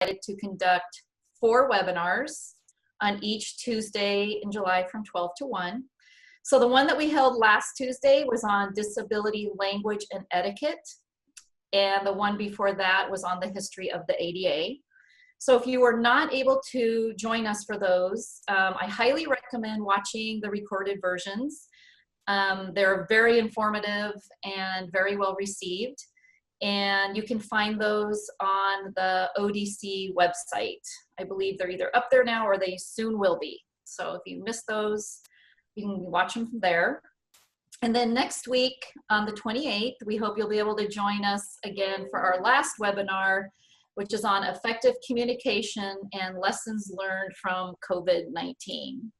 to conduct 4 webinars on each Tuesday in July from 12 to 1. So the one that we held last Tuesday was on disability language and etiquette, and the one before that was on the history of the ADA. So if you were not able to join us for those, I highly recommend watching the recorded versions. They're very informative and very well received, and you can find those on the ODC website. I believe they're either up there now or they soon will be. So if you missed those, you can watch them from there. And then next week on the 28th, we hope you'll be able to join us again for our last webinar, which is on effective communication and lessons learned from COVID-19.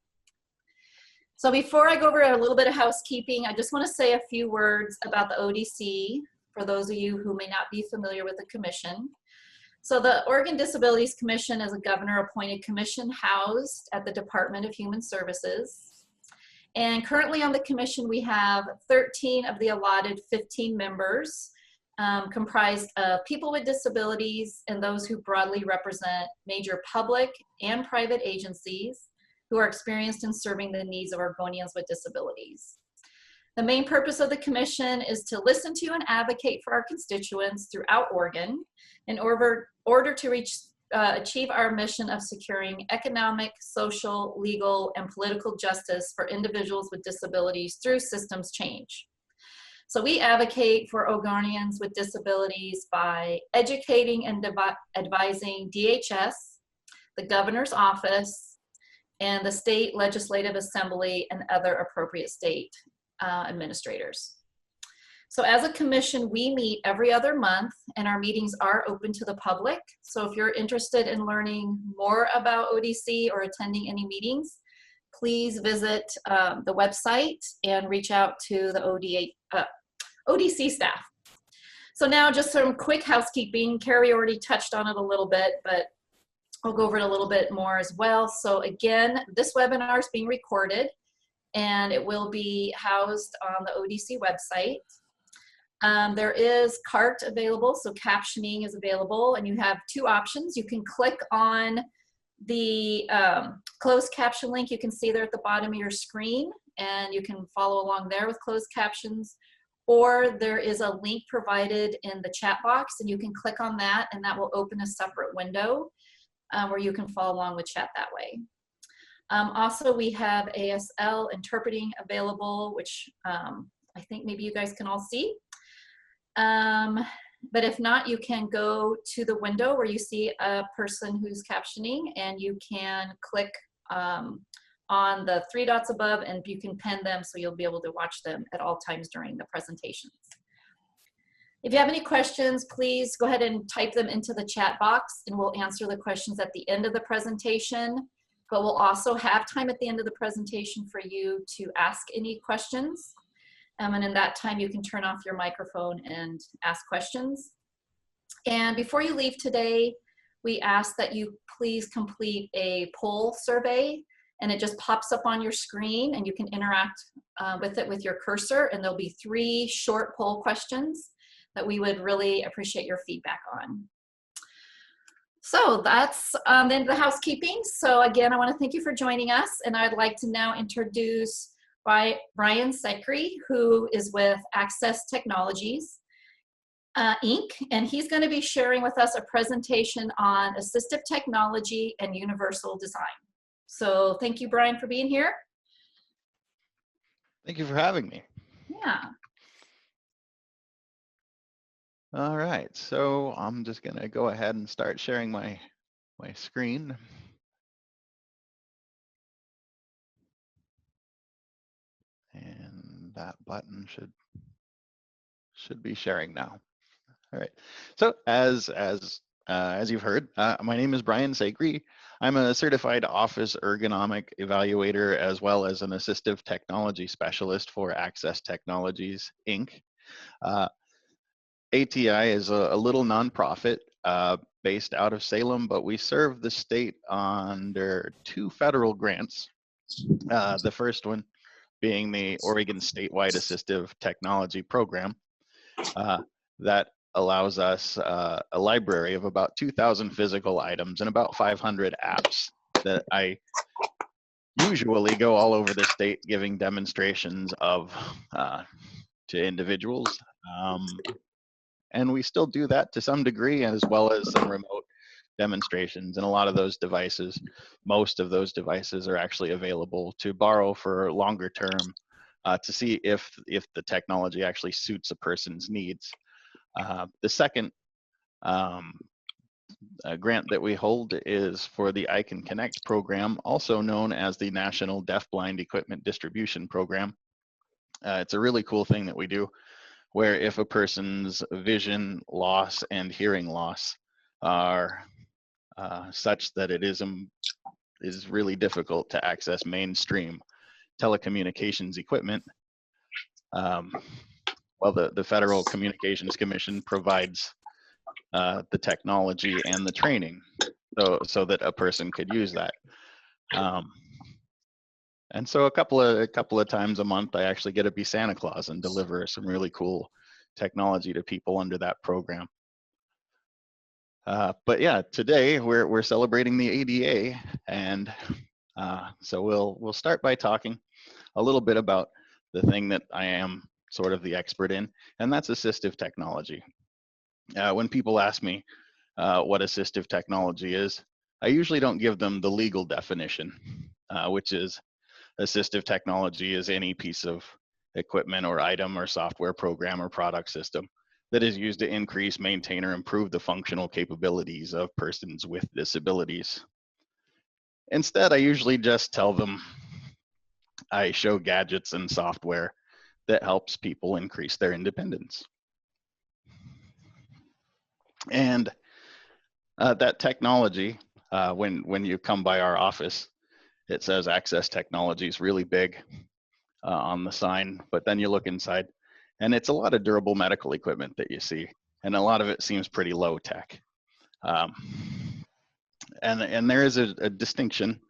So before I go over a little bit of housekeeping, I just want to say a few words about the ODC for those of you who may not be familiar with the commission. So the Oregon Disabilities Commission is a governor-appointed commission housed at the Department of Human Services. And currently on the commission, we have 13 of the allotted 15 members, comprised of people with disabilities and those who broadly represent major public and private agencies who are experienced in serving the needs of Oregonians with disabilities. The main purpose of the commission is to listen to and advocate for our constituents throughout Oregon in order to achieve our mission of securing economic, social, legal, and political justice for individuals with disabilities through systems change. So we advocate for Oregonians with disabilities by educating and advising DHS, the governor's office, and the state legislative assembly and other appropriate state administrators. So as a commission, we meet every other month, and our meetings are open to the public. So if you're interested in learning more about ODC or attending any meetings, please visit the website and reach out to the ODC staff. So now just some quick housekeeping. Carrie already touched on it a little bit, but I'll go over it a little bit more as well. So again, this webinar is being recorded and it will be housed on the ODC website. There is CART available, so captioning is available, and you have 2 options. You can click on the closed caption link you can see there at the bottom of your screen, and you can follow along there with closed captions, or there is a link provided in the chat box, and you can click on that, and that will open a separate window where you can follow along with chat that way. Also, we have ASL interpreting available, which I think maybe you guys can all see. But if not, you can go to the window where you see a person who's captioning, and you can click on the 3 dots above, and you can pin them so you'll be able to watch them at all times during the presentations. If you have any questions, please go ahead and type them into the chat box, and we'll answer the questions at the end of the presentation. But we'll also have time at the end of the presentation for you to ask any questions. And in that time, you can turn off your microphone and ask questions. And before you leave today, we ask that you please complete a poll survey, and it just pops up on your screen, and you can interact with it with your cursor, and there'll be 3 short poll questions that we would really appreciate your feedback on. So that's the end of the housekeeping. So again, I want to thank you for joining us, and I'd like to now introduce Brian Secree, who is with Access Technologies, Inc., and he's going to be sharing with us a presentation on assistive technology and universal design. So thank you, Brian, for being here. Thank you for having me. Yeah. All right, so I'm just going to go ahead and start sharing my screen. And that button should be sharing now. All right. So as you've heard, my name is Brian Secree. I'm a certified office ergonomic evaluator as well as an assistive technology specialist for Access Technologies, Inc. ATI is a little nonprofit based out of Salem, but we serve the state under 2 federal grants. The first one being the Oregon Statewide Assistive Technology Program that allows us a library of about 2,000 physical items and about 500 apps that I usually go all over the state giving demonstrations of to individuals. And we still do that to some degree, as well as some remote demonstrations. And a lot of those devices, most of those devices are actually available to borrow for longer term to see if the technology actually suits a person's needs. The second grant that we hold is for the I Can Connect program, also known as the National Deafblind Equipment Distribution Program. It's a really cool thing that we do, where if a person's vision loss and hearing loss are such that it is really difficult to access mainstream telecommunications equipment, well, the Federal Communications Commission provides the technology and the training so that a person could use that. And so a couple of times a month, I actually get to be Santa Claus and deliver some really cool technology to people under that program. But yeah, today we're celebrating the ADA, and so we'll start by talking a little bit about the thing that I am sort of the expert in, and that's assistive technology. When people ask me what assistive technology is, I usually don't give them the legal definition, which is assistive technology is any piece of equipment or item or software program or product system that is used to increase, maintain, or improve the functional capabilities of persons with disabilities. Instead, I usually just tell them I show gadgets and software that helps people increase their independence. And that technology, when you come by our office, it says Access Technologies really big on the sign, but then you look inside and it's a lot of durable medical equipment that you see, and a lot of it seems pretty low tech. And there is a distinction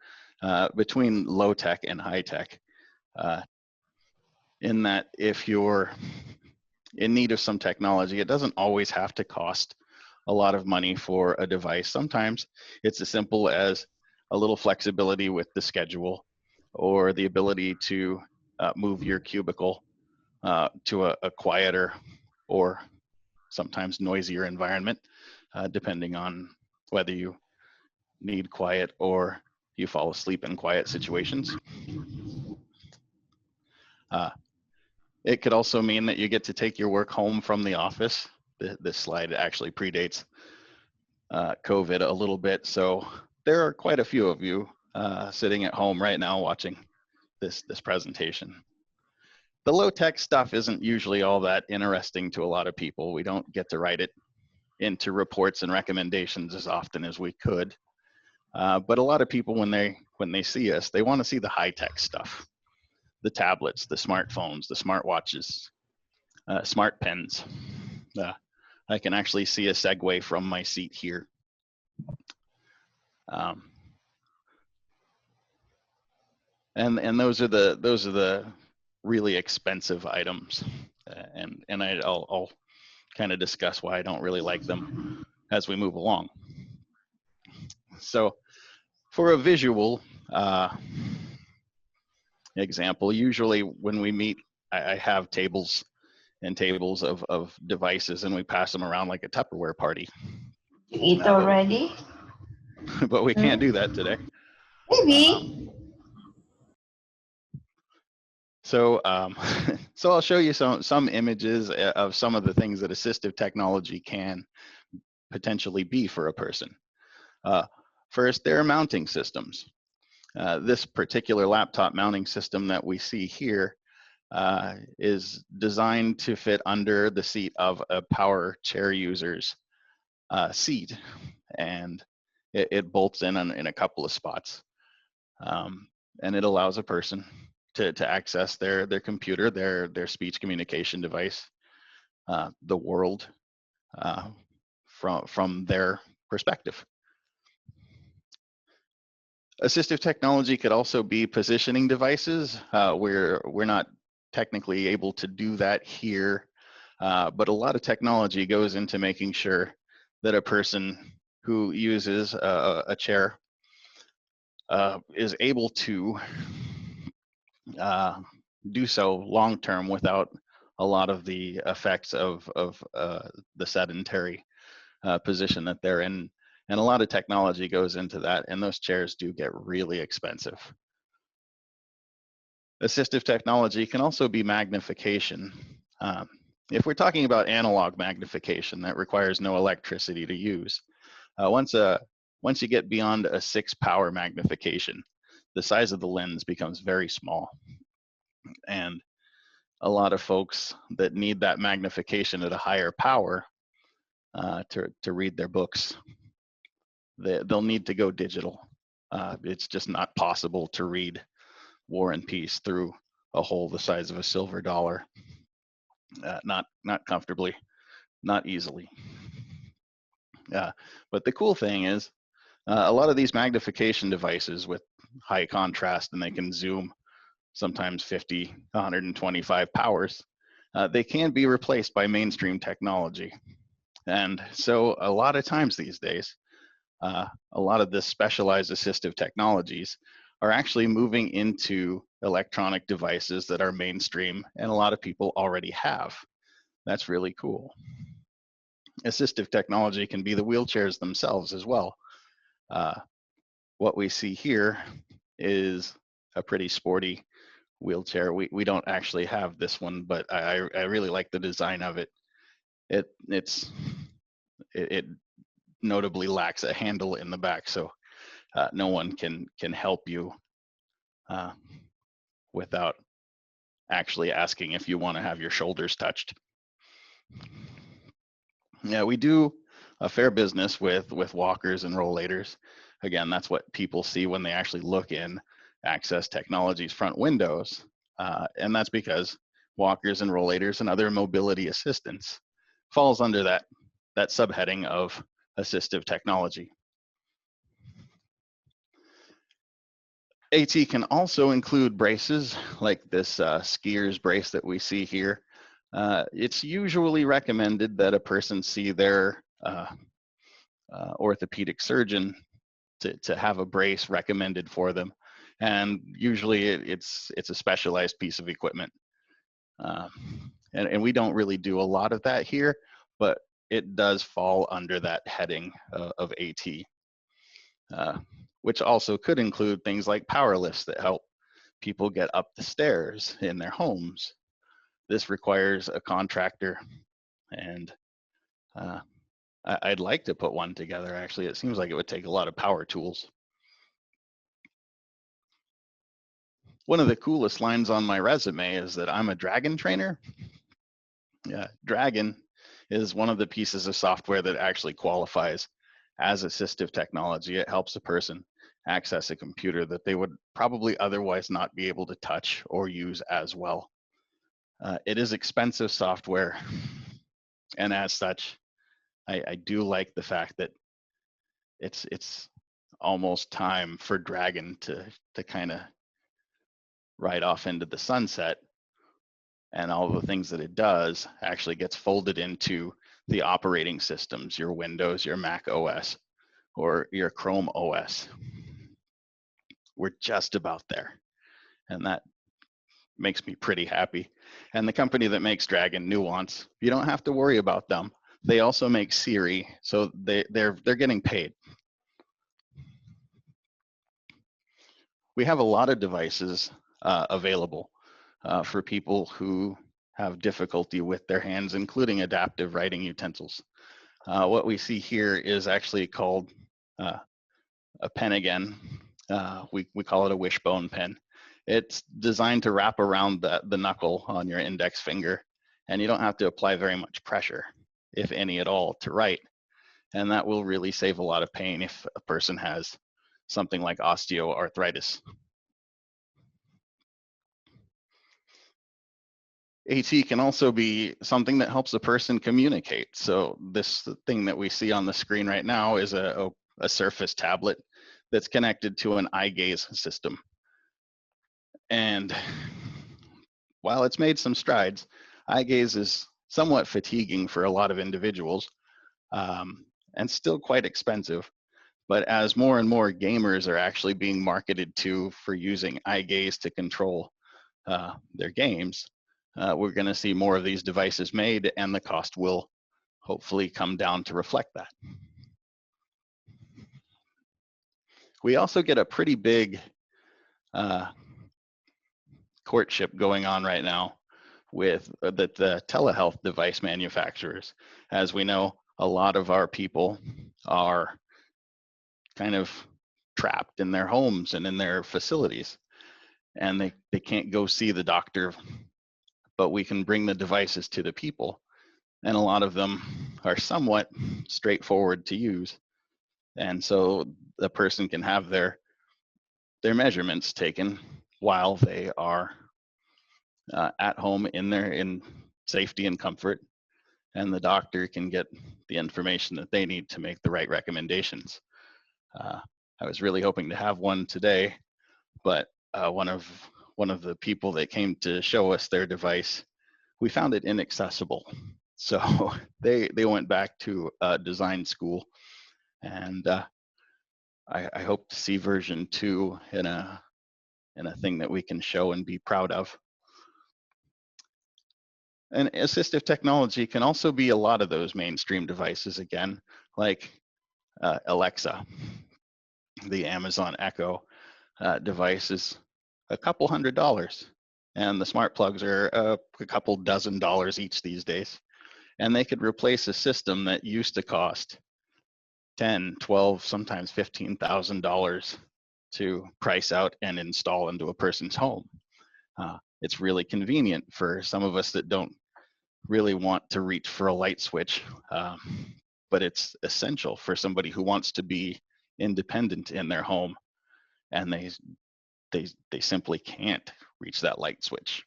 between low tech and high tech, in that if you're in need of some technology, it doesn't always have to cost a lot of money for a device. Sometimes it's as simple as a little flexibility with the schedule, or the ability to move your cubicle to a quieter or sometimes noisier environment, depending on whether you need quiet or you fall asleep in quiet situations. It could also mean that you get to take your work home from the office. This slide actually predates COVID a little bit, so there are quite a few of you sitting at home right now watching this presentation. The low-tech stuff isn't usually all that interesting to a lot of people. We don't get to write it into reports and recommendations as often as we could. But a lot of people, when they see us, they want to see the high-tech stuff. The tablets, the smartphones, the smartwatches, smart pens. I can actually see a segue from my seat here. And those are the really expensive items, and I'll kind of discuss why I don't really like them as we move along. So for a visual example, usually when we meet, I have tables and tables of devices, and we pass them around like a Tupperware party. You eat already? But we can't do that today. Maybe. So I'll show you some images of some of the things that assistive technology can potentially be for a person. First, there are mounting systems. This particular laptop mounting system that we see here is designed to fit under the seat of a power chair user's seat, and it bolts in a couple of spots, and it allows a person to access their computer, their speech communication device, the world from their perspective. Assistive technology could also be positioning devices. We're not technically able to do that here but a lot of technology goes into making sure that a person who uses a chair is able to do so long term without a lot of the effects of the sedentary position that they're in. And a lot of technology goes into that, and those chairs do get really expensive. Assistive technology can also be magnification. If we're talking about analog magnification, that requires no electricity to use. Once you get beyond a 6 power magnification, the size of the lens becomes very small. And a lot of folks that need that magnification at a higher power to read their books, they'll need to go digital. It's just not possible to read War and Peace through a hole the size of a silver dollar. Not comfortably, not easily. But the cool thing is, a lot of these magnification devices with high contrast, and they can zoom sometimes 50, 125 powers, they can be replaced by mainstream technology. And so a lot of times these days, a lot of the specialized assistive technologies are actually moving into electronic devices that are mainstream and a lot of people already have. That's really cool. Assistive technology can be the wheelchairs themselves as well. What we see here is a pretty sporty wheelchair. We don't actually have this one, but I really like the design of it. It notably lacks a handle in the back, so no one can help you without actually asking if you want to have your shoulders touched. Yeah, we do a fair business with walkers and rollators. Again, that's what people see when they actually look in Access Technology's front windows, and that's because walkers and rollators and other mobility assistance falls under that subheading of assistive technology. AT can also include braces like this skier's brace that we see here. It's usually recommended that a person see their orthopedic surgeon to have a brace recommended for them. And usually it's a specialized piece of equipment. And we don't really do a lot of that here, but it does fall under that heading of AT, which also could include things like power lifts that help people get up the stairs in their homes. This requires a contractor, and I'd like to put one together, actually. It seems like it would take a lot of power tools. One of the coolest lines on my resume is that I'm a Dragon trainer. Yeah, Dragon is one of the pieces of software that actually qualifies as assistive technology. It helps a person access a computer that they would probably otherwise not be able to touch or use as well. It is expensive software, and as such, I do like the fact that it's almost time for Dragon to kind of ride off into the sunset, and all the things that it does actually gets folded into the operating systems, your Windows, your Mac OS, or your Chrome OS. We're just about there, and that makes me pretty happy. And the company that makes Dragon, Nuance, you don't have to worry about them. They also make Siri, so they're getting paid. We have a lot of devices available for people who have difficulty with their hands, including adaptive writing utensils. What we see here is actually called a pen again. We call it a wishbone pen. It's designed to wrap around the knuckle on your index finger, and you don't have to apply very much pressure, if any at all, to write. And that will really save a lot of pain if a person has something like osteoarthritis. AT can also be something that helps a person communicate. So this thing that we see on the screen right now is a Surface tablet that's connected to an eye gaze system. And while it's made some strides, eye gaze is somewhat fatiguing for a lot of individuals, and still quite expensive. But as more and more gamers are actually being marketed to for using eye gaze to control their games, we're going to see more of these devices made, and the cost will hopefully come down to reflect that. We also get a pretty big courtship going on right now with the telehealth device manufacturers. As we know, a lot of our people are kind of trapped in their homes and in their facilities, and they can't go see the doctor, but we can bring the devices to the people. And a lot of them are somewhat straightforward to use. And so the person can have their measurements taken while they are at home in safety and comfort, and the doctor can get the information that they need to make the right recommendations. I was really hoping to have one today, but one of the people that came to show us their device, we found it inaccessible. So they went back to design school, and I hope to see version 2 in a thing that we can show and be proud of. And assistive technology can also be a lot of those mainstream devices again, like Alexa. The Amazon Echo device is a couple $100s, and the smart plugs are a couple dozen dollars each these days. And they could replace a system that used to cost $10, $12, sometimes $15,000 to price out and install into a person's home. It's really convenient for some of us that don't really want to reach for a light switch, but it's essential for somebody who wants to be independent in their home, and they simply can't reach that light switch.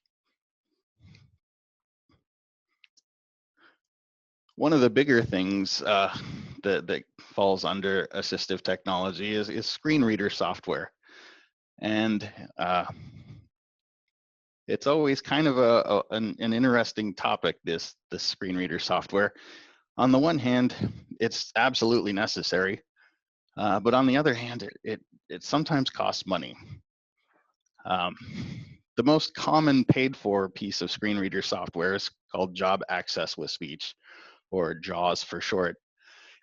One of the bigger things that falls under assistive technology is screen reader software, and it's always kind of an interesting topic, this screen reader software. On the one hand, it's absolutely necessary, but on the other hand, it sometimes costs money. The most common paid for piece of screen reader software is called Job Access with Speech, or JAWS for short.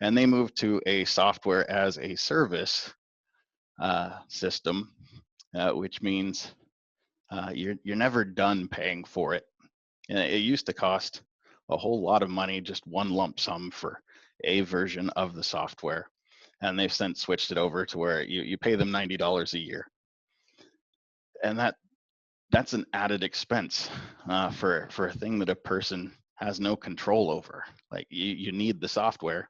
And they moved to a software as a service system, which means you're never done paying for it. And it used to cost a whole lot of money, just one lump sum for a version of the software. And they've since switched it over to where you pay them $90 a year. And that's an added expense for a thing that a person has no control over. Like you need the software,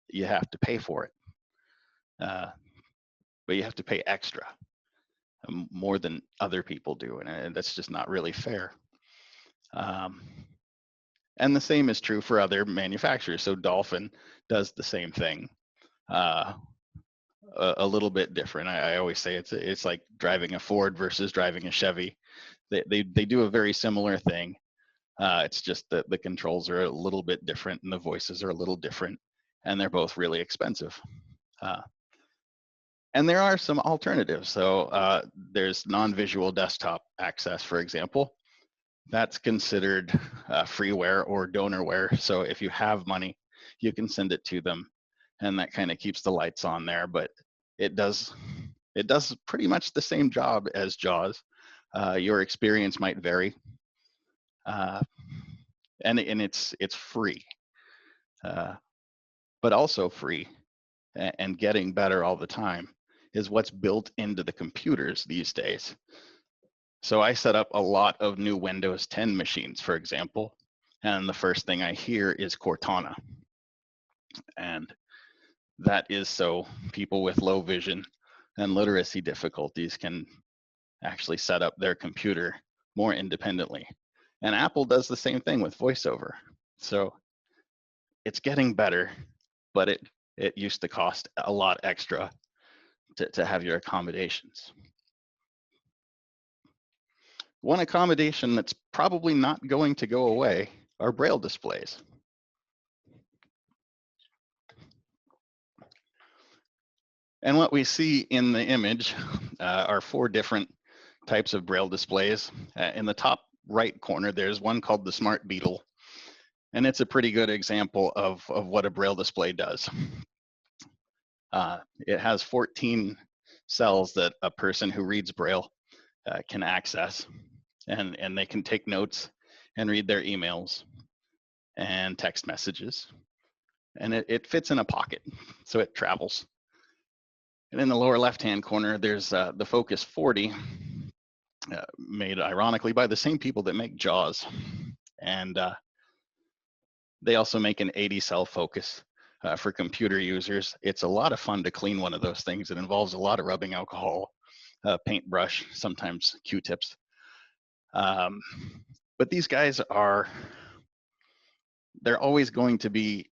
you have to pay for it, but you have to pay extra, more than other people do, and that's just not really fair. And the same is true for other manufacturers. So Dolphin does the same thing, a little bit different. I always say it's like driving a Ford versus driving a Chevy. They do a very similar thing. It's just that the controls are a little bit different and the voices are a little different, and they're both really expensive. And there are some alternatives. So there's non-visual desktop access, for example. That's considered freeware or donorware. So if you have money, you can send it to them, and that kind of keeps the lights on there. But it does pretty much the same job as JAWS. Your experience might vary, and it's free, but also free and getting better all the time is what's built into the computers these days. So I set up a lot of new Windows 10 machines, for example, and the first thing I hear is Cortana. And that is so people with low vision and literacy difficulties can actually set up their computer more independently. And Apple does the same thing with VoiceOver. So it's getting better, but it used to cost a lot extra to have your accommodations. One accommodation that's probably not going to go away are Braille displays. And what we see in the image are 4 different types of Braille displays. In the top right corner, there's one called the Smart Beetle, and it's a pretty good example of what a Braille display does. It has 14 cells that a person who reads Braille can access, and they can take notes and read their emails and text messages. And it fits in a pocket, so it travels. And in the lower left-hand corner, there's the Focus 40, made ironically by the same people that make JAWS. And they also make an 80-cell Focus for computer users. It's a lot of fun to clean one of those things. It involves a lot of rubbing alcohol, paintbrush, sometimes Q-tips. But these guys they're always going to be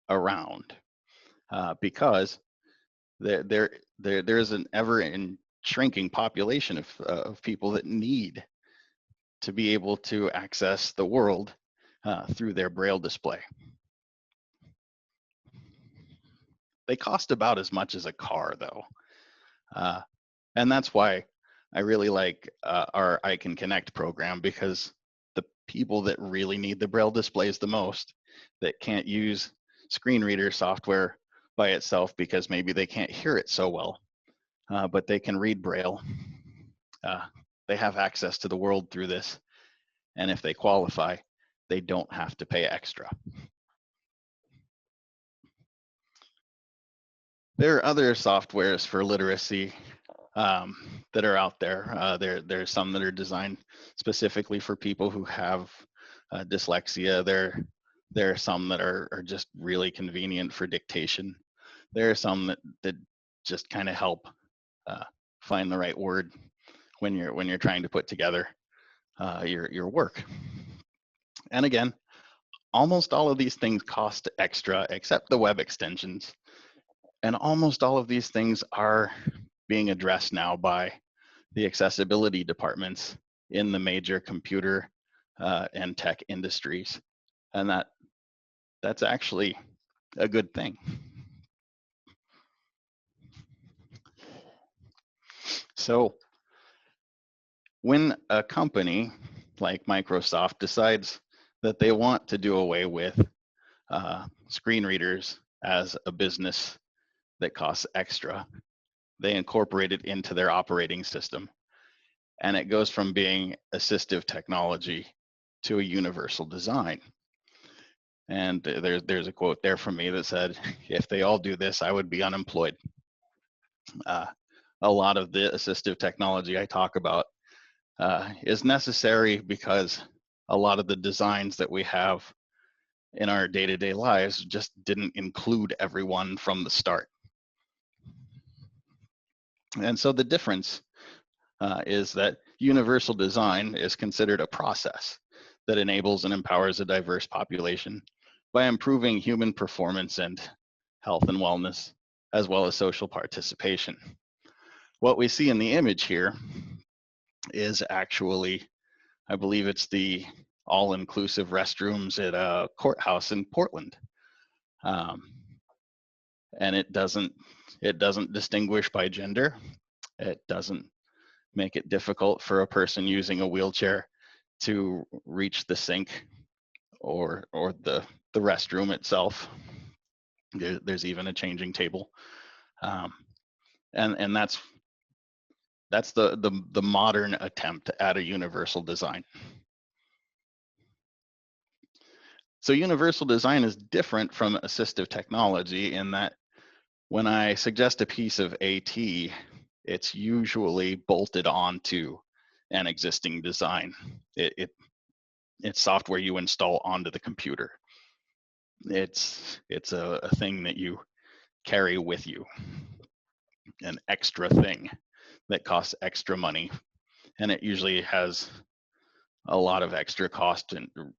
around because there's an shrinking population of people that need to be able to access the world through their Braille display. They cost about as much as a car, though. And that's why I really like our I Can Connect program, because the people that really need the Braille displays the most, that can't use screen reader software by itself because maybe they can't hear it so well, but they can read Braille. They have access to the world through this, and if they qualify, they don't have to pay extra. There are other softwares for literacy that are out there. There's some that are designed specifically for people who have dyslexia. There are some that are just really convenient for dictation. There are some that just kind of help find the right word when you're trying to put together your work. And again, almost all of these things cost extra except the web extensions. And almost all of these things are being addressed now by the accessibility departments in the major computer and tech industries. And that's actually a good thing. So when a company like Microsoft decides that they want to do away with screen readers as a business that costs extra, they incorporate it into their operating system. And it goes from being assistive technology to a universal design. And there's a quote there from me that said, if they all do this, I would be unemployed. A lot of the assistive technology I talk about is necessary because a lot of the designs that we have in our day-to-day lives just didn't include everyone from the start. And so the difference is that universal design is considered a process that enables and empowers a diverse population by improving human performance and health and wellness, as well as social participation. What we see in the image here is actually, I believe it's the all-inclusive restrooms at a courthouse in Portland. And it doesn't distinguish by gender. It doesn't make it difficult for a person using a wheelchair to reach the sink or the restroom itself. There's even a changing table, and that's the modern attempt at a universal design. So universal design is different from assistive technology in that when I suggest a piece of AT, it's usually bolted onto an existing design. It's software you install onto the computer. It's a thing that you carry with you, an extra thing that costs extra money, and it usually has a lot of extra cost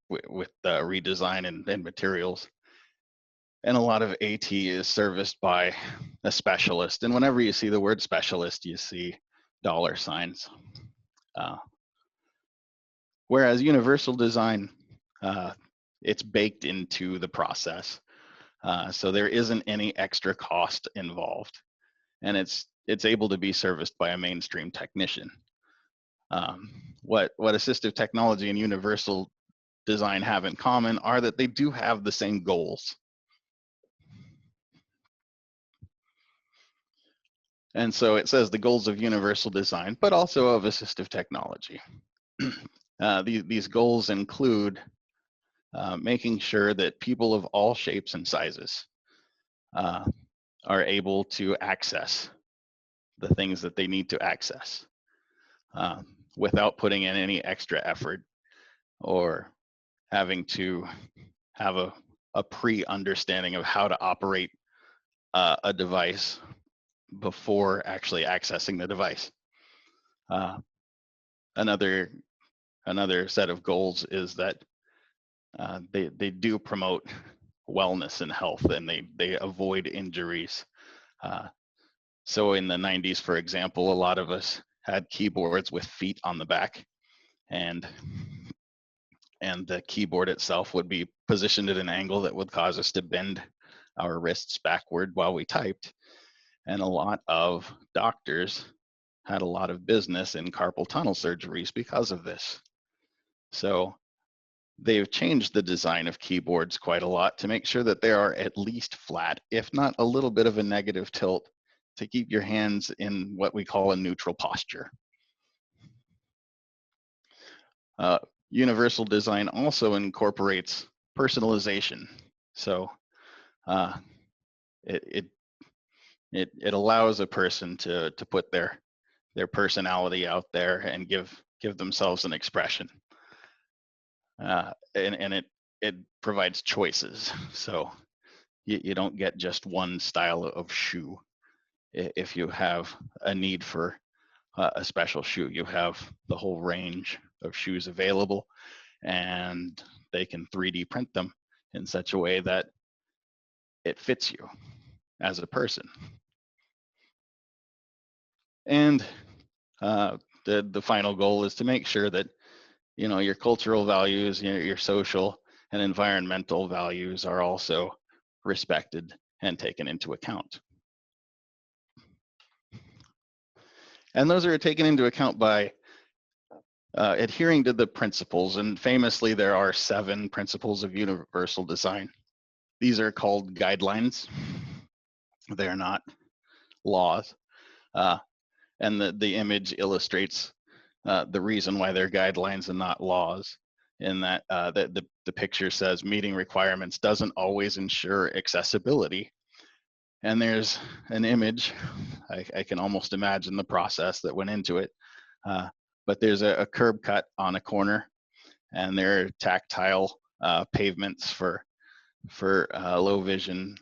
with the redesign and materials. And a lot of AT is serviced by a specialist. And whenever you see the word specialist, you see dollar signs. Whereas universal design it's baked into the process. So there isn't any extra cost involved, and it's able to be serviced by a mainstream technician. What assistive technology and universal design have in common are that they do have the same goals. And so it says the goals of universal design, but also of assistive technology. These goals include making sure that people of all shapes and sizes are able to access the things that they need to access without putting in any extra effort or having to have a pre-understanding of how to operate a device before actually accessing the device. Another set of goals is that they do promote wellness and health, and they avoid injuries. So in the 90s, for example, a lot of us had keyboards with feet on the back, and the keyboard itself would be positioned at an angle that would cause us to bend our wrists backward while we typed. And a lot of doctors had a lot of business in carpal tunnel surgeries because of this. So they've changed the design of keyboards quite a lot to make sure that they are at least flat, if not a little bit of a negative tilt, to keep your hands in what we call a neutral posture. Universal design also incorporates personalization. So it allows a person to put their personality out there and give themselves an expression. And it provides choices. So you don't get just one style of shoe. If you have a need for a special shoe, you have the whole range of shoes available, and they can 3D print them in such a way that it fits you as a person. And the final goal is to make sure that your cultural values, your social and environmental values are also respected and taken into account. And those are taken into account by adhering to the principles. And famously, there are 7 principles of universal design. These are called guidelines. They are not laws. And the image illustrates the reason why they're guidelines and not laws, in that the picture says meeting requirements doesn't always ensure accessibility. And there's an image, I can almost imagine the process that went into it, but there's a curb cut on a corner, and there are tactile pavements for low vision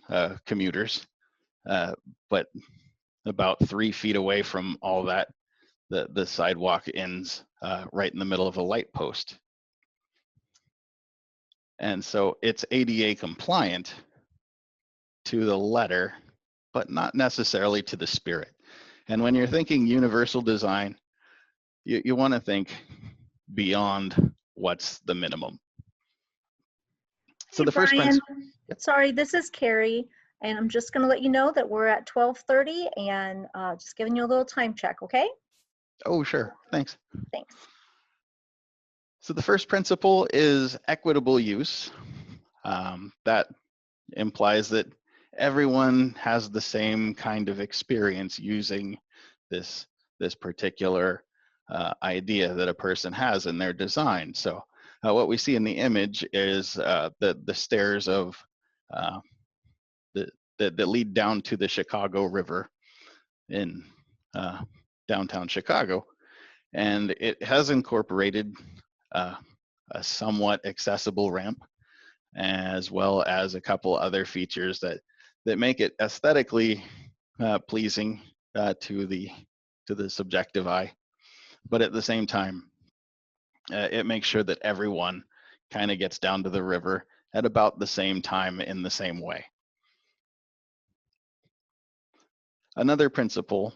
commuters, but about 3 feet away from all that, the sidewalk ends right in the middle of a light post. And so it's ADA compliant to the letter, but not necessarily to the spirit. And when you're thinking universal design, you want to think beyond what's the minimum. So Hey, the first Brian, principle. Yep. Sorry, this is Carrie, and I'm just going to let you know that we're at 12:30 and just giving you a little time check, okay? Oh, sure. Thanks. Thanks. So the first principle is equitable use. That implies that everyone has the same kind of experience using this particular idea that a person has in their design. So what we see in the image is the stairs of that lead down to the Chicago River in downtown Chicago, and it has incorporated a somewhat accessible ramp, as well as a couple other features that make it aesthetically pleasing to the subjective eye, but at the same time, it makes sure that everyone kind of gets down to the river at about the same time in the same way. Another principle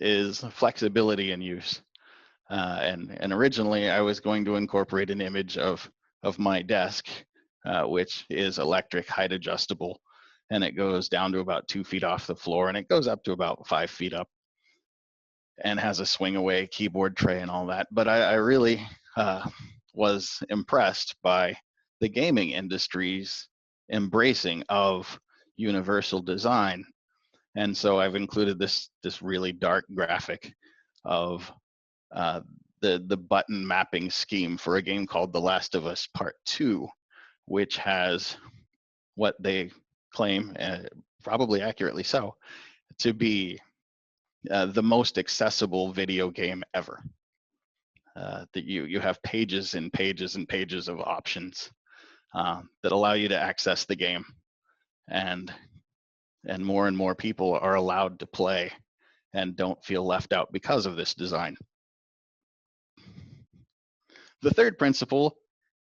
is flexibility in use. And originally I was going to incorporate an image of my desk which is electric, height adjustable, and it goes down to about 2 feet off the floor, and it goes up to about 5 feet up, and has a swing away keyboard tray and all that. But I really was impressed by the gaming industry's embracing of universal design. And so I've included this really dark graphic of the button mapping scheme for a game called The Last of Us Part 2, which has what they claim, probably accurately so, to be the most accessible video game ever. That you have pages and pages and pages of options that allow you to access the game, and more people are allowed to play and don't feel left out because of this design. The third principle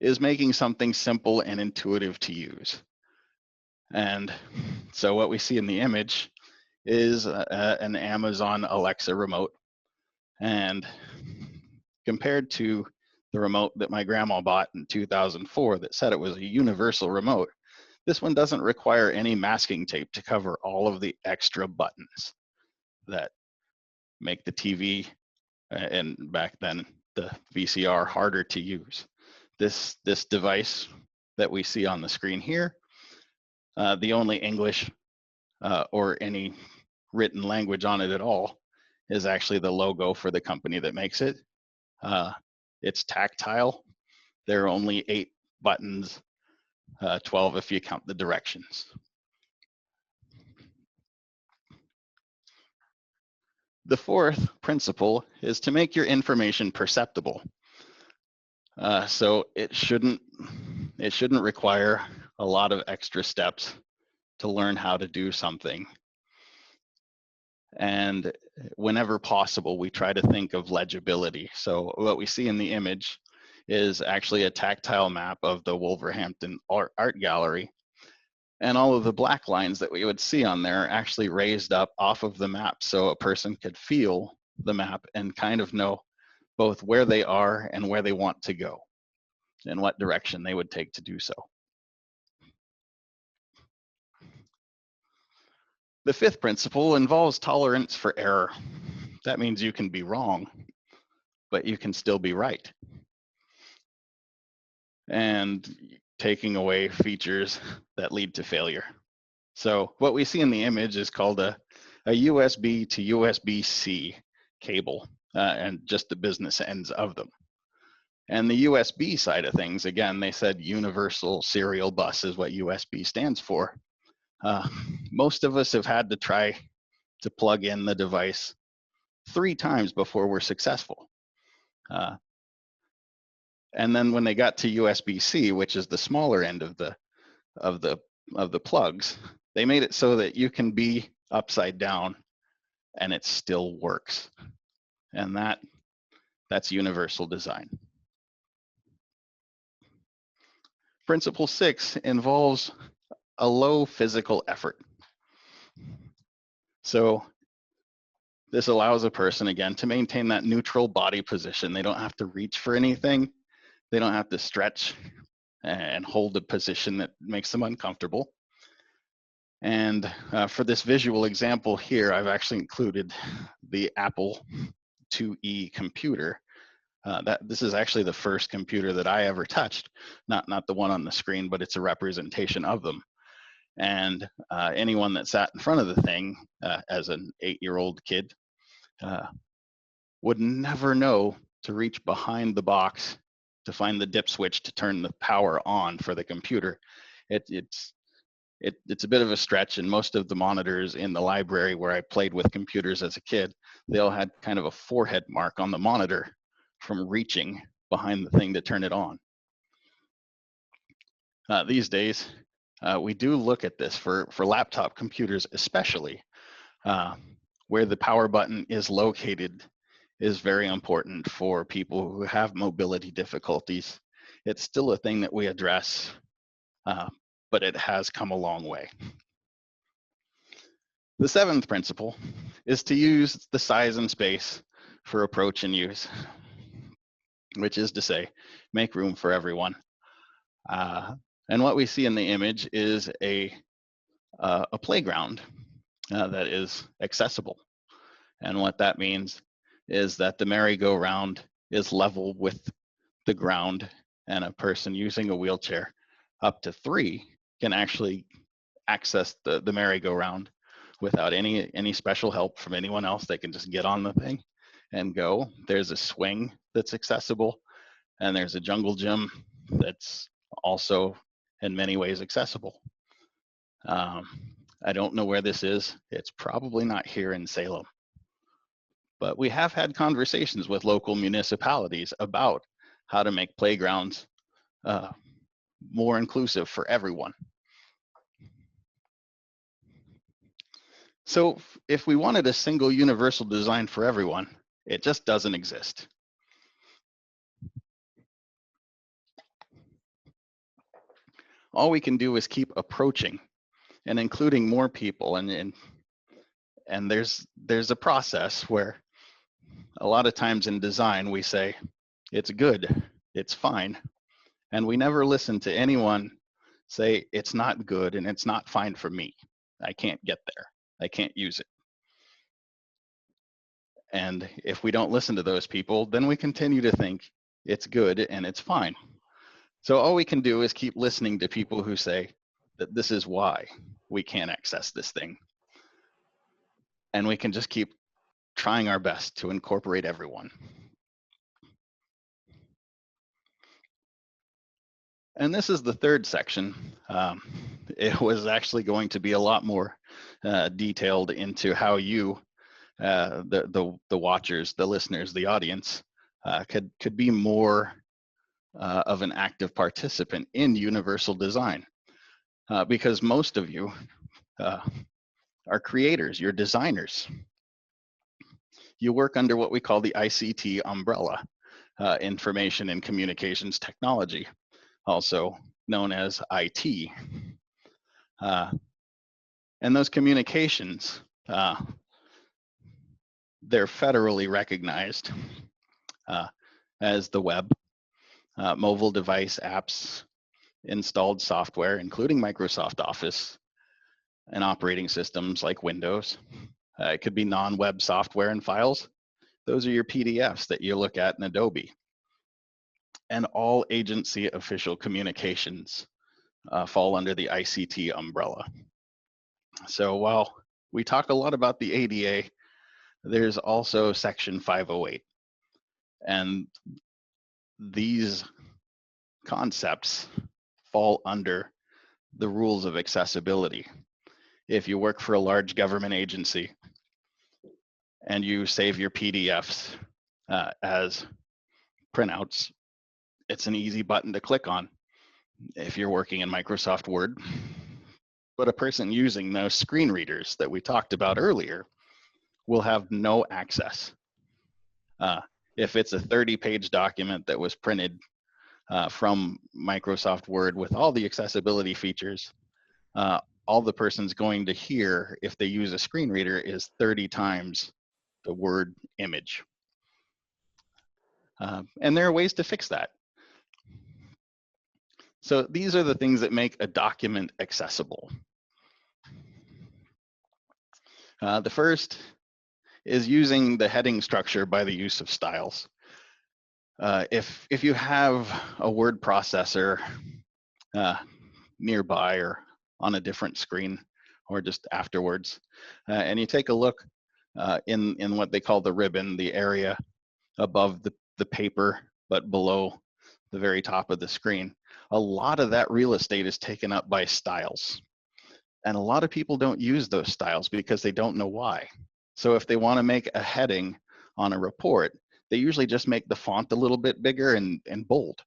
is making something simple and intuitive to use. And so what we see in the image is an Amazon Alexa remote. And compared to the remote that my grandma bought in 2004 that said it was a universal remote, this one doesn't require any masking tape to cover all of the extra buttons that make the TV, and back then the VCR, harder to use. This device that we see on the screen here, the only English or any written language on it at all is actually the logo for the company that makes it. It's tactile. There are only 8 buttons, 12 if you count the directions. The fourth principle is to make your information perceptible. So it shouldn't require a lot of extra steps to learn how to do something. And whenever possible, we try to think of legibility. So what we see in the image is actually a tactile map of the Wolverhampton Art Gallery. And all of the black lines that we would see on there are actually raised up off of the map, so a person could feel the map and kind of know both where they are and where they want to go and what direction they would take to do so. The fifth principle involves tolerance for error. That means you can be wrong, but you can still be right. And taking away features that lead to failure. So what we see in the image is called a USB to USB-C cable, and just the business ends of them. And the USB side of things, again, they said universal serial bus is what USB stands for. Most of us have had to try to plug in the device 3 times before we're successful. And then when they got to USB-C, which is the smaller end of the plugs, they made it so that you can be upside down and it still works. And that's universal design. Principle 6 involves a low physical effort. So this allows a person, again, to maintain that neutral body position. They don't have to reach for anything. They don't have to stretch and hold a position that makes them uncomfortable. And for this visual example here, I've actually included the Apple IIe computer. This is actually the first computer that I ever touched, not the one on the screen, but it's a representation of them. And anyone that sat in front of the thing as an 8-year-old kid would never know to reach behind the box to find the dip switch to turn the power on for the computer. It's a bit of a stretch, and most of the monitors in the library where I played with computers as a kid, they all had kind of a forehead mark on the monitor from reaching behind the thing to turn it on. These days, we do look at this for laptop computers especially, where the power button is located is very important for people who have mobility difficulties. It's still a thing that we address, but it has come a long way. The 7th principle is to use the size and space for approach and use, which is to say, make room for everyone. And what we see in the image is a playground that is accessible. And what that means is that the merry-go-round is level with the ground, and a person using a wheelchair up to 3 can actually access the merry-go-round without any special help from anyone else. They can just get on the thing and go. There's a swing that's accessible, and there's a jungle gym that's also in many ways accessible. I don't know where this is. It's probably not here in Salem. But we have had conversations with local municipalities about how to make playgrounds more inclusive for everyone. So if we wanted a single universal design for everyone, it just doesn't exist. All we can do is keep approaching and including more people, and there's a process where a lot of times in design we say it's good, it's fine, and we never listen to anyone say it's not good and it's not fine for me. I can't get there. I can't use it. And if we don't listen to those people, then we continue to think it's good and it's fine. So all we can do is keep listening to people who say that this is why we can't access this thing. And we can just keep trying our best to incorporate everyone. And this is the third section. It was actually going to be a lot more detailed into how you, the watchers, the listeners, the audience, could be more of an active participant in universal design, because most of you are creators, you're designers. You work under what we call the ICT umbrella, Information and Communications Technology, also known as IT. And those communications, they're federally recognized as the web, mobile device apps, installed software, including Microsoft Office, and operating systems like Windows. It could be non-web software and files. Those are your PDFs that you look at in Adobe. And all agency official communications fall under the ICT umbrella. So while we talk a lot about the ADA, there's also Section 508. And these concepts fall under the rules of accessibility. If you work for a large government agency and you save your PDFs as printouts, it's an easy button to click on if you're working in Microsoft Word. But a person using those screen readers that we talked about earlier will have no access. If it's a 30-page document that was printed from Microsoft Word with all the accessibility features, all the person's going to hear if they use a screen reader is 30 times the Word image. And there are ways to fix that. So these are the things that make a document accessible. The first is using the heading structure by the use of styles. If you have a word processor nearby or on a different screen or just afterwards, and you take a look in what they call the ribbon, the area above the paper but below the very top of the screen, a lot of that real estate is taken up by styles. And a lot of people don't use those styles because they don't know why. So if they want to make a heading on a report, they usually just make the font a little bit bigger and bold.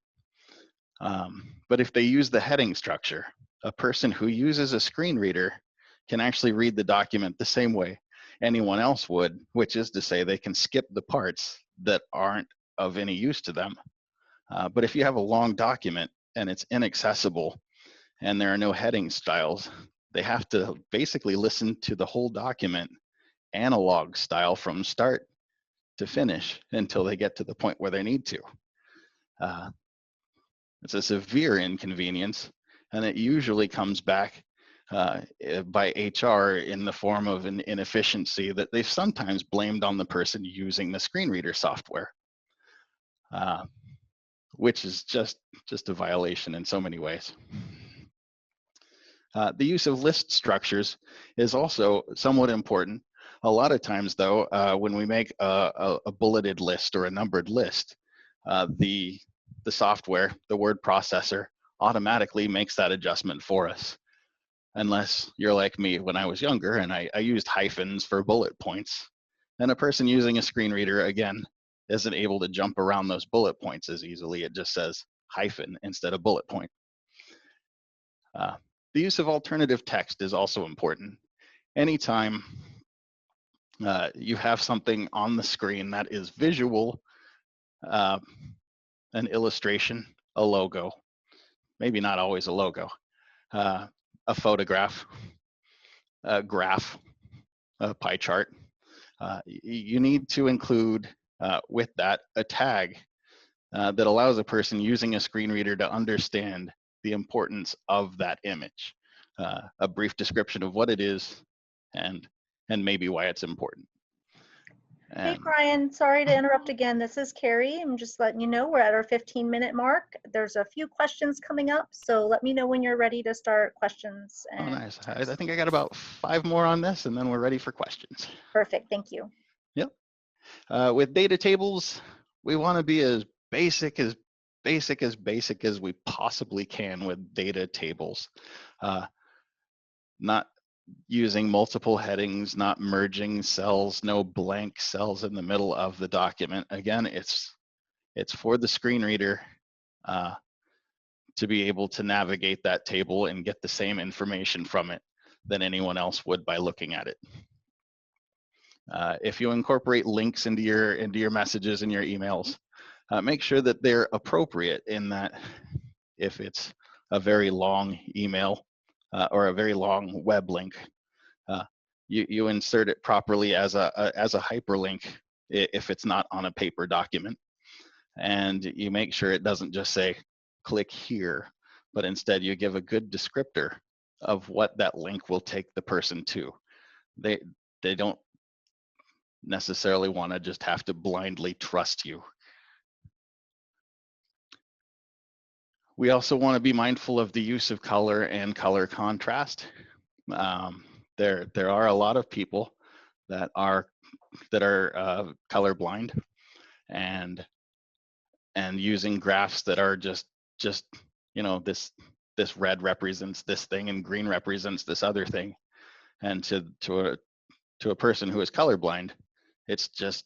But if they use the heading structure, a person who uses a screen reader can actually read the document the same way anyone else would, which is to say they can skip the parts that aren't of any use to them. But if you have a long document and it's inaccessible and there are no heading styles, they have to basically listen to the whole document analog style from start to finish until they get to the point where they need to. It's a severe inconvenience, And it usually comes back by HR in the form of an inefficiency that they've sometimes blamed on the person using the screen reader software, which is just a violation in so many ways. The use of list structures is also somewhat important. A lot of times, though, when we make a bulleted list or a numbered list, the software, the word processor, automatically makes that adjustment for us. Unless you're like me when I was younger and I used hyphens for bullet points. And a person using a screen reader, again, isn't able to jump around those bullet points as easily. It just says hyphen instead of bullet point. The use of alternative text is also important. Anytime you have something on the screen that is visual, an illustration, a logo, maybe not always a logo, a photograph, a graph, a pie chart, you need to include with that a tag that allows a person using a screen reader to understand the importance of that image, a brief description of what it is and maybe why it's important. Hey, Brian, sorry to interrupt again. This is Carrie. I'm just letting you know we're at our 15-minute mark. There's a few questions coming up, so let me know when you're ready to start questions. Oh, nice. I think I got about 5 more on this, and then we're ready for questions. Perfect. Thank you. Yep. With data tables, we want to be as basic as we possibly can with data tables. Not using multiple headings, not merging cells, no blank cells in the middle of the document. Again, it's for the screen reader to be able to navigate that table and get the same information from it than anyone else would by looking at it. If you incorporate links into your messages and your emails, make sure that they're appropriate in that if it's a very long email or a very long web link, you insert it properly as a hyperlink if it's not on a paper document, and you make sure it doesn't just say click here, but instead you give a good descriptor of what that link will take the person to. They don't necessarily want to just have to blindly trust you. We also want to be mindful of the use of color and color contrast. There are a lot of people that are colorblind, and using graphs that are just this red represents this thing and green represents this other thing, and to a person who is colorblind, it's just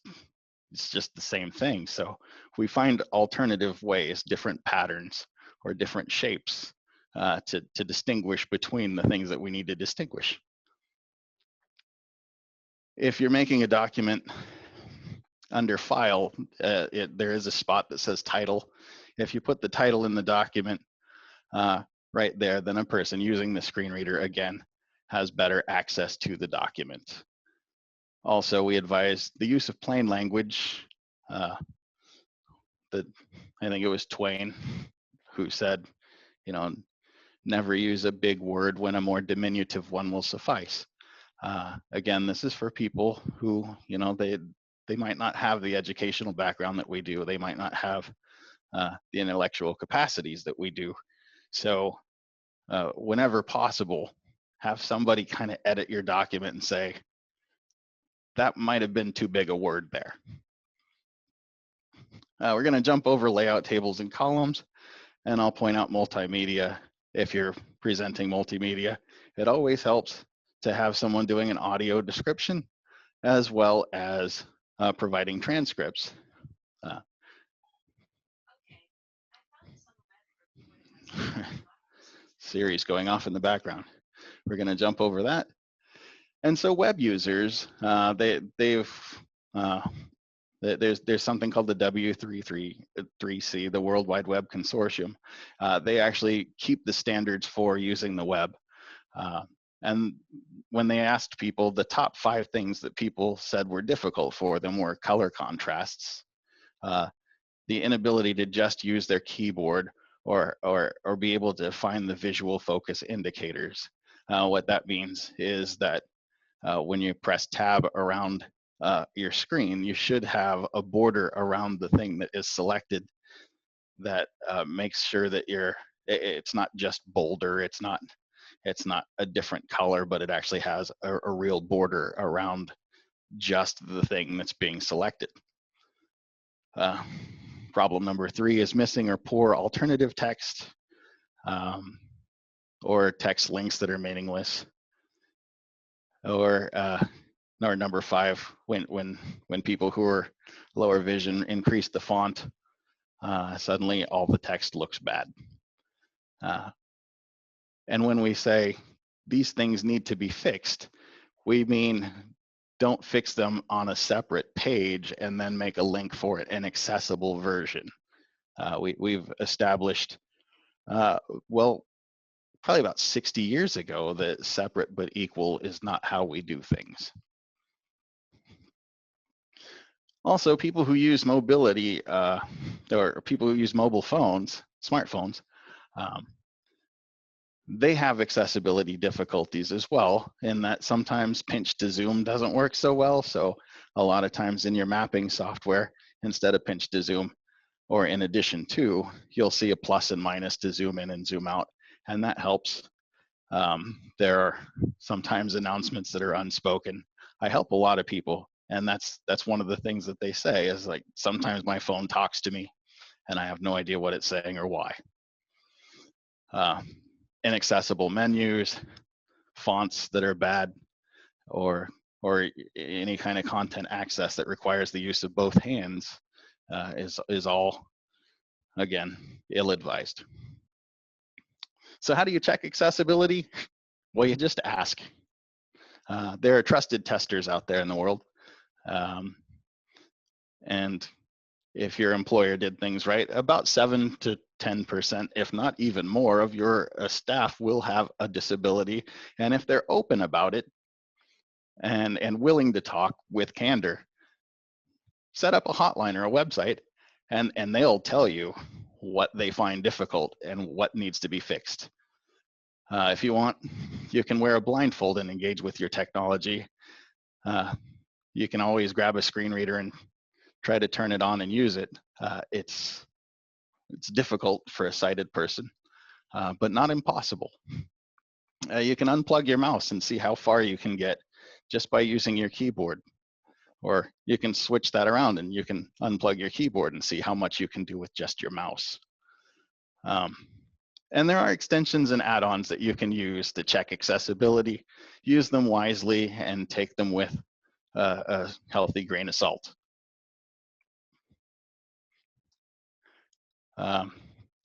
the same thing. So we find alternative ways, different patterns or different shapes to distinguish between the things that we need to distinguish. If you're making a document under file, there is a spot that says title. If you put the title in the document right there, then a person using the screen reader, again, has better access to the document. Also, we advise the use of plain language. I think it was Twain who said, never use a big word when a more diminutive one will suffice. Again, this is for people who, they might not have the educational background that we do. They might not have the intellectual capacities that we do. So whenever possible, have somebody kind of edit your document and say, that might have been too big a word there. We're going to jump over layout tables and columns, and I'll point out multimedia. If you're presenting multimedia, it always helps to have someone doing an audio description as well as providing transcripts. Siri's going off in the background. We're going to jump over that. And so web users, there's something called the W3C, the World Wide Web Consortium. They actually keep the standards for using the web. And when they asked people, the top 5 things that people said were difficult for them were color contrasts, the inability to just use their keyboard or be able to find the visual focus indicators. What that means is that when you press tab around your screen, you should have a border around the thing that is selected that makes sure that it's not just bolder, it's not a different color, but it actually has a real border around just the thing that's being selected. Problem number 3 is missing or poor alternative text, or text links that are meaningless. Or number 5, when people who are lower vision increase the font, suddenly all the text looks bad. And when we say these things need to be fixed, we mean don't fix them on a separate page and then make a link for it, an accessible version. We've established, well, probably about 60 years ago, that separate but equal is not how we do things. Also, people who use mobility, or people who use mobile phones, smartphones, they have accessibility difficulties as well, in that sometimes pinch to zoom doesn't work so well. So a lot of times in your mapping software, instead of pinch to zoom, or in addition to, you'll see a plus and minus to zoom in and zoom out, and that helps. There are sometimes announcements that are unspoken. I help a lot of people, and that's one of the things that they say is like, sometimes my phone talks to me and I have no idea what it's saying or why. Inaccessible menus, fonts that are bad, or any kind of content access that requires the use of both hands is all, again, ill-advised. So how do you check accessibility? Well, you just ask. There are trusted testers out there in the world. And if your employer did things right, about 7 to 10%, if not even more, of your staff will have a disability. And if they're open about it and willing to talk with candor, set up a hotline or a website, and they'll tell you what they find difficult and what needs to be fixed. If you want, you can wear a blindfold and engage with your technology. You can always grab a screen reader and try to turn it on and use it. It's difficult for a sighted person, but not impossible. You can unplug your mouse and see how far you can get just by using your keyboard. Or you can switch that around and you can unplug your keyboard and see how much you can do with just your mouse. And there are extensions and add-ons that you can use to check accessibility. Use them wisely and take them with a healthy grain of salt.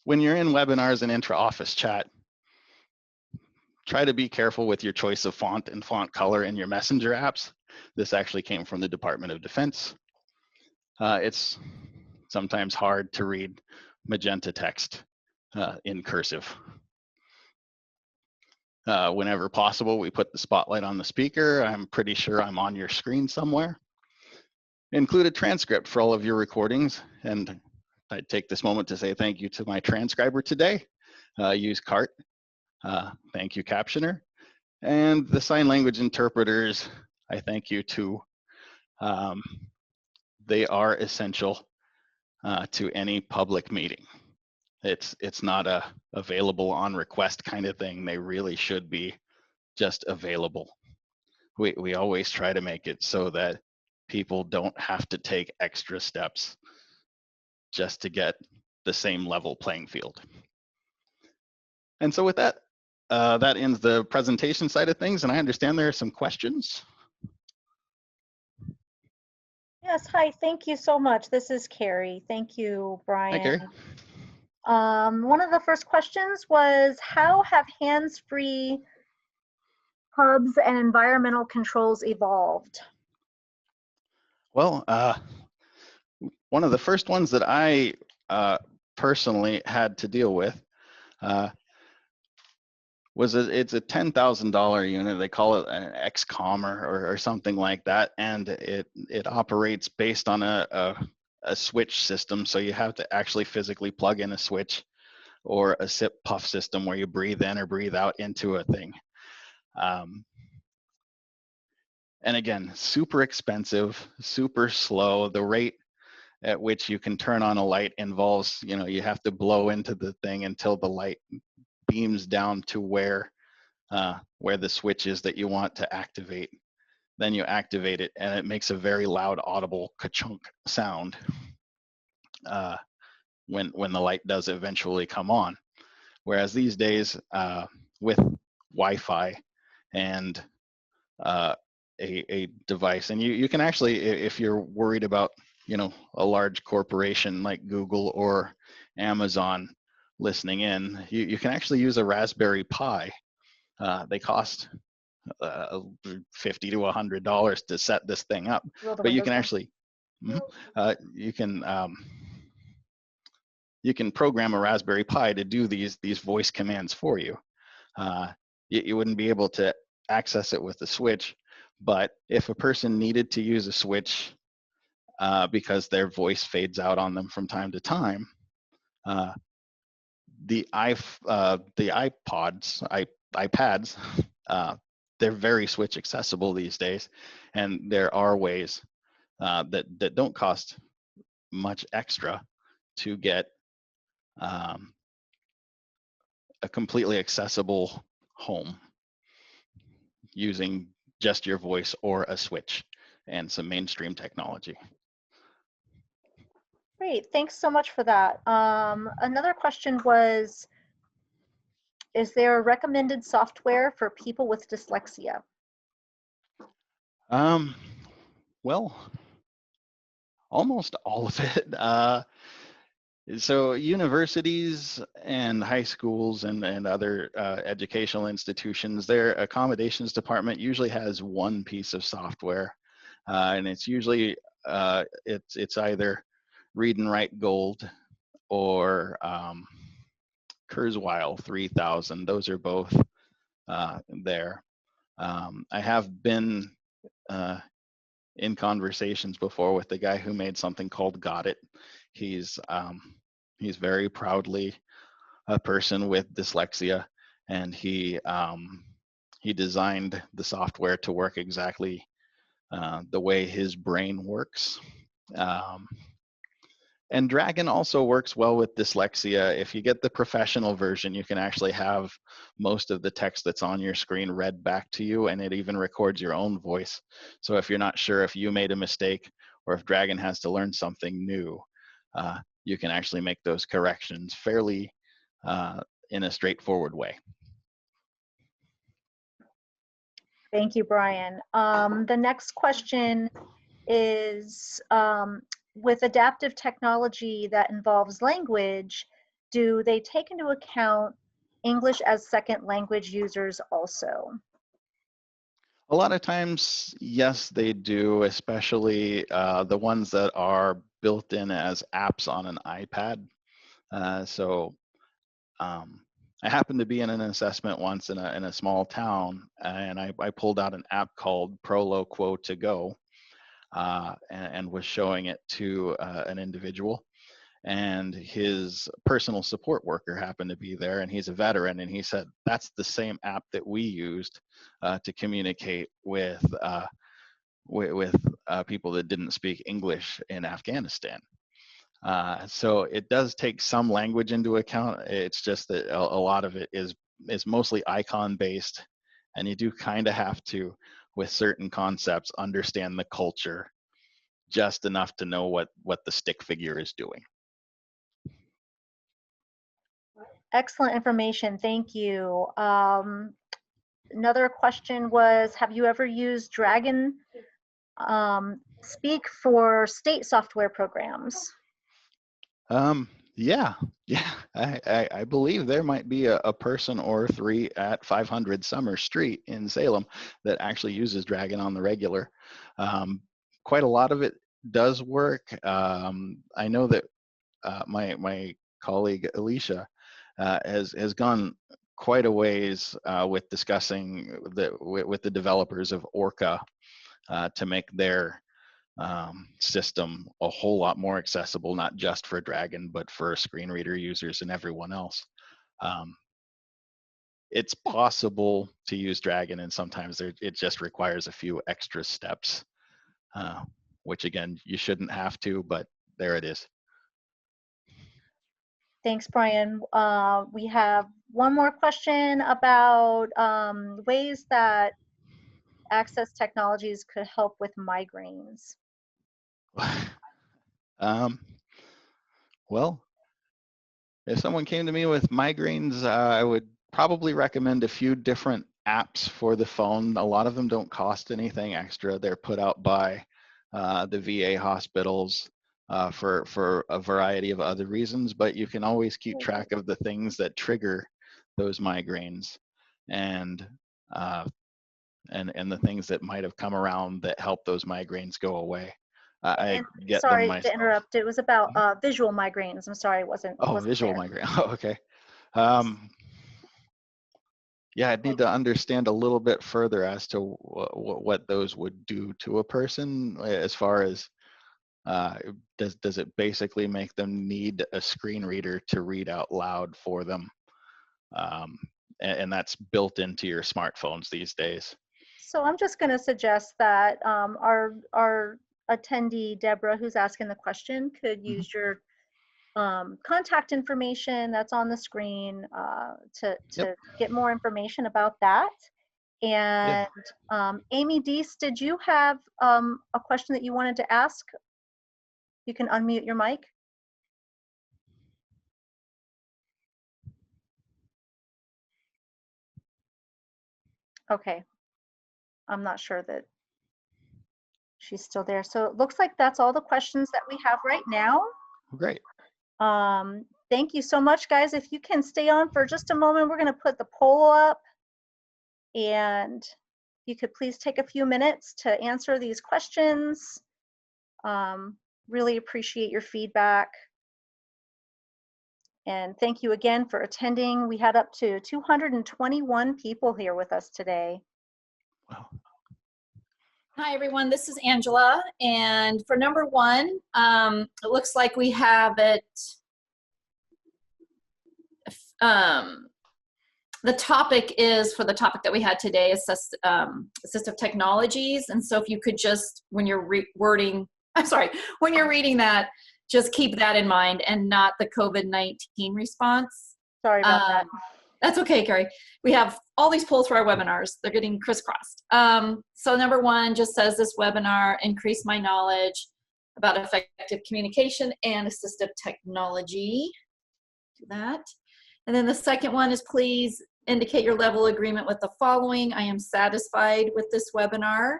When you're in webinars and intra-office chat, try to be careful with your choice of font and font color in your messenger apps. This actually came from the Department of Defense. It's sometimes hard to read magenta text in cursive. Whenever possible, we put the spotlight on the speaker. I'm pretty sure I'm on your screen somewhere. Include a transcript for all of your recordings, and I take this moment to say thank you to my transcriber today. Use CART. Thank you, Captioner. And the sign language interpreters, I thank you too. They are essential to any public meeting. It's not a available on request kind of thing. They really should be just available. We always try to make it so that people don't have to take extra steps just to get the same level playing field. And so with that, that ends the presentation side of things, and I understand there are some questions. Yes, hi, thank you so much. This is Carrie. Thank you, Brian. Hi, Carrie. One of the first questions was, how have hands-free hubs and environmental controls evolved? Well, one of the first ones that I personally had to deal with was it's a $10,000 unit. They call it an XCOM or something like that, and it operates based on a switch system. So you have to actually physically plug in a switch. or a sip puff system where you breathe in or breathe out into a thing. And again, super expensive, super slow. The rate at which you can turn on a light involves, you have to blow into the thing until the light beams down to where the switch is that you want to activate. Then you activate it, and it makes a very loud, audible ka-chunk sound when the light does eventually come on. Whereas these days, with Wi-Fi and a device, and you can actually, if you're worried about a large corporation like Google or Amazon listening in, you can actually use a Raspberry Pi. They cost $50 to $100 to set this thing up, but you can actually you can program a Raspberry Pi to do these voice commands for you. You wouldn't be able to access it with the switch, but if a person needed to use a switch because their voice fades out on them from time to time, the iPads, they're very switch accessible these days, and there are ways that don't cost much extra to get a completely accessible home using just your voice or a switch and some mainstream technology. Great, thanks so much for that. Another question was, is there a recommended software for people with dyslexia? Well, almost all of it. So universities and high schools and other educational institutions, their accommodations department usually has one piece of software, and it's usually it's either Read and Write Gold or Kurzweil 3000. Those are both there. I have been in conversations before with the guy who made something called Got It. He's very proudly a person with dyslexia, and he designed the software to work exactly the way his brain works. And Dragon also works well with dyslexia. If you get the professional version, you can actually have most of the text that's on your screen read back to you, and it even records your own voice. So if you're not sure if you made a mistake or if Dragon has to learn something new, you can actually make those corrections fairly in a straightforward way. Thank you, Brian. The next question is, with adaptive technology that involves language, do they take into account English as second language users also? A lot of times, yes, they do, especially the ones that are built in as apps on an iPad. I happened to be in an assessment once in a small town, and I pulled out an app called Proloquo to Go, and was showing it to an individual, and his personal support worker happened to be there, and he's a veteran, and he said that's the same app that we used to communicate with people that didn't speak English in Afghanistan. So it does take some language into account. It's just that a lot of it is mostly icon based, and you do kind of have to, with certain concepts, understand the culture just enough to know what the stick figure is doing. Excellent information, thank you. Another question was, have you ever used Dragon Speak for state software programs? Yeah. I believe there might be a person or three at 500 Summer Street in Salem that actually uses Dragon on the regular. Quite a lot of it does work. I know that my colleague Alicia has gone quite a ways with discussing with the developers of Orca to make their system a whole lot more accessible, not just for Dragon, but for screen reader users and everyone else. It's possible to use Dragon, and sometimes it just requires a few extra steps, which again, you shouldn't have to, but there it is. Thanks, Brian. We have one more question about ways that access technologies could help with migraines. Well, if someone came to me with migraines, I would probably recommend a few different apps for the phone. A lot of them don't cost anything extra. They're put out by the VA hospitals for a variety of other reasons, but you can always keep track of the things that trigger those migraines and the things that might have come around that help those migraines go away. I get them Sorry myself. to interrupt. It was about visual migraines. I'm sorry, it wasn't. Oh, wasn't visual there. migraine. Oh, okay. Yeah, I'd need to understand a little bit further as to what those would do to a person, as far as does it basically make them need a screen reader to read out loud for them? And that's built into your smartphones these days. So I'm just going to suggest that our attendee, Deborah, who's asking the question, could use your contact information that's on the screen to get more information about that. And Amy Deese, did you have a question that you wanted to ask? You can unmute your mic. Okay. I'm not sure that she's still there. So it looks like that's all the questions that we have right now. Great. Thank you so much, guys. If you can stay on for just a moment, we're going to put the poll up. And you could please take a few minutes to answer these questions. Really appreciate your feedback. And thank you again for attending. We had up to 221 people here with us today. Wow. Hi, everyone. This is Angela. And for number one, it looks like we have it. The topic is, for the topic that we had today, assistive technologies. And so if you could just, when you're when you're reading that, just keep that in mind and not the COVID-19 response. Sorry about that. That's okay, Carrie. We have all these polls for our webinars. They're getting crisscrossed. So number one just says, this webinar increased my knowledge about effective communication and assistive technology. Do that. And then the second one is, please indicate your level of agreement with the following. I am satisfied with this webinar.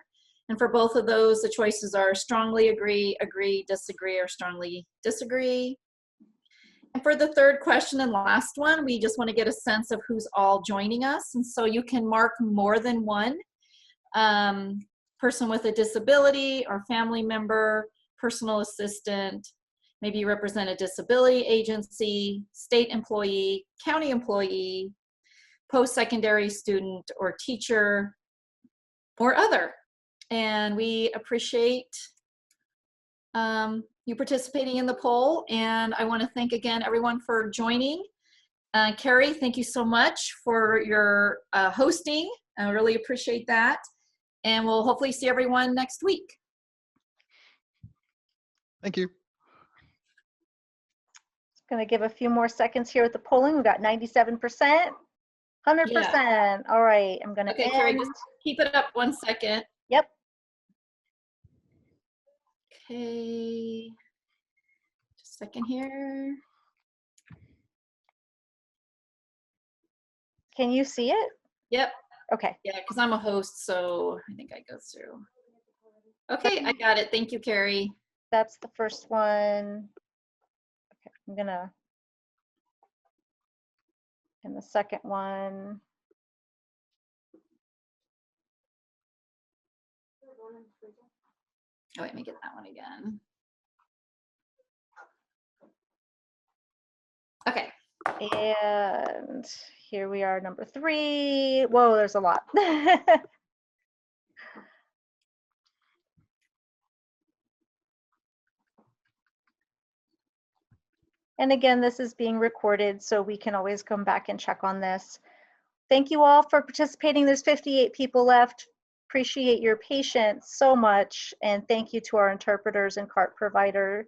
And for both of those, the choices are strongly agree, agree, disagree, or strongly disagree. And for the third question and last one, we just want to get a sense of who's all joining us. And so you can mark more than one person with a disability or family member, personal assistant, maybe you represent a disability agency, state employee, county employee, post-secondary student or teacher, or other. And we appreciate you participating in the poll. And I want to thank again everyone for joining. Carrie, thank you so much for your hosting. I really appreciate that. And we'll hopefully see everyone next week. Thank you. Going to give a few more seconds here with the polling. We've got 97%, 100%. Yeah. All right, I'm going to end. Carrie, just keep it up 1 second. Yep. Okay. Just a second here. Can you see it? Yep. Okay. Yeah, because I'm a host, so I think I go through. Okay, I got it. Thank you, Carrie. That's the first one. Okay, I'm gonna, and the second one. Oh, wait, let me get that one again. Okay. And here we are, number 3. Whoa, there's a lot. And again, this is being recorded, so we can always come back and check on this. Thank you all for participating. There's 58 people left. Appreciate your patience so much. And thank you to our interpreters and CART provider.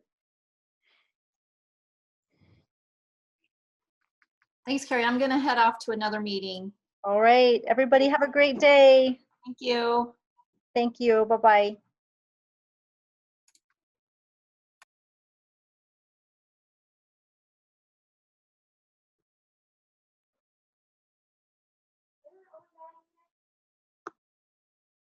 Thanks, Carrie. I'm gonna head off to another meeting. All right, everybody have a great day. Thank you. Thank you. Bye-bye.